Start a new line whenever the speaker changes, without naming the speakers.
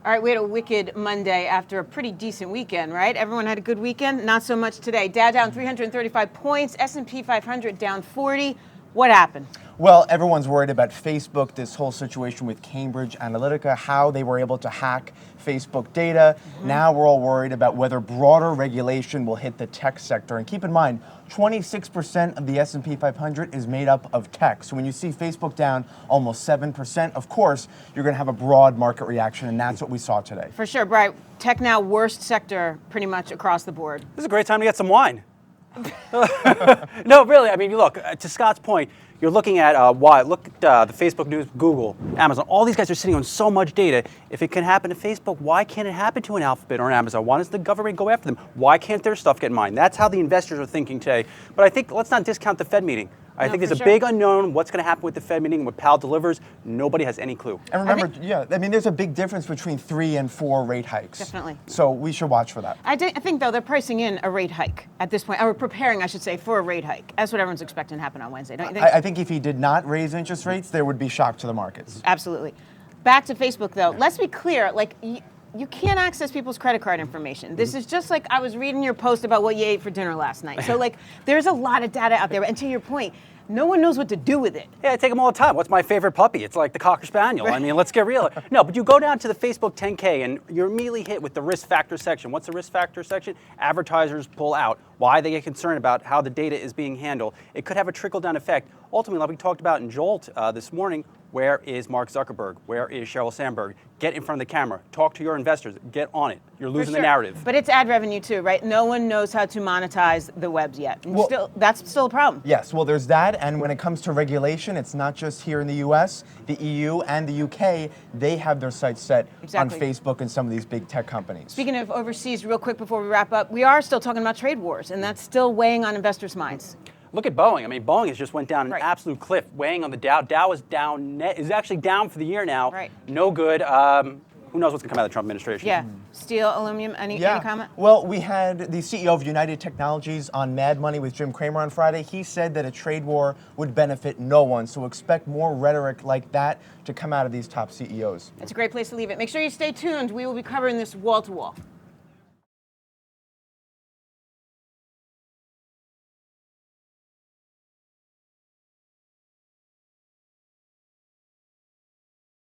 All right, we had a wicked Monday after a pretty decent weekend, right? Everyone had a good weekend? Not so much today. Dow down 335 points, S&P 500 down 40. What happened?
Well, everyone's worried about Facebook, this whole situation with Cambridge Analytica, how they were able to hack Facebook data. Now we're all worried about whether broader regulation will hit the tech sector. And keep in mind, 26% of the S&P 500 is made up of tech. So when you see Facebook down almost 7%, of course, you're going to have a broad market reaction, and that's what we saw today.
For sure, Brian. Tech now worst sector pretty much across the board.
This is a great time to get some wine. No, really. I mean, look, to Scott's point, you're looking at look at the Facebook news, Google, Amazon. All these guys are sitting on so much data. If it can happen to Facebook, why can't it happen to an Alphabet or an Amazon? Why does the government go after them? Why can't their stuff get mined? That's how the investors are thinking today. But I think let's not discount the Fed meeting. I think there's a big unknown. What's going to happen with the Fed meeting, what Powell delivers? Nobody has any clue.
And remember, there's a big difference between 3 and 4 rate hikes.
Definitely.
So we should watch for that.
I think, though, they're pricing in a rate hike at this point, or preparing, I should say, for a rate hike. That's what everyone's expecting to happen on Wednesday, don't you think?
I think if he did not raise interest rates, there would be shock to the markets.
Absolutely. Back to Facebook, though. Let's be clear. You can't access people's credit card information. This is just like I was reading your post about what you ate for dinner last night. So, there's a lot of data out there. And to your point, no one knows what to do with it.
Yeah, I take them all the time. What's my favorite puppy? It's like the Cocker Spaniel. I mean, let's get real. No, but you go down to the Facebook 10K and you're immediately hit with the risk factor section. What's the risk factor section? Advertisers pull out. Why they get concerned about how the data is being handled. It could have a trickle-down effect. Ultimately, like we talked about in Jolt this morning, where is Mark Zuckerberg? Where is Sheryl Sandberg? Get in front of the camera. Talk to your investors. Get on it. You're losing the narrative.
But it's ad revenue too, right? No one knows how to monetize the webs yet. That's still a problem.
Yes, well, there's that. And when it comes to regulation, it's not just here in the US. The EU and the UK, they have their sights set on Facebook and some of these big tech companies.
Speaking of overseas, real quick before we wrap up, we are still talking about trade wars, and that's still weighing on investors' minds.
Look at Boeing. I mean, Boeing has just went down an absolute cliff, weighing on the Dow. Dow is down, is actually down for the year now.
Right.
No good. Who knows what's going to come out of the Trump administration?
Yeah. Steel, aluminum, any comment?
Well, we had the CEO of United Technologies on Mad Money with Jim Cramer on Friday. He said that a trade war would benefit no one. So expect more rhetoric like that to come out of these top CEOs.
It's a great place to leave it. Make sure you stay tuned. We will be covering this wall to wall.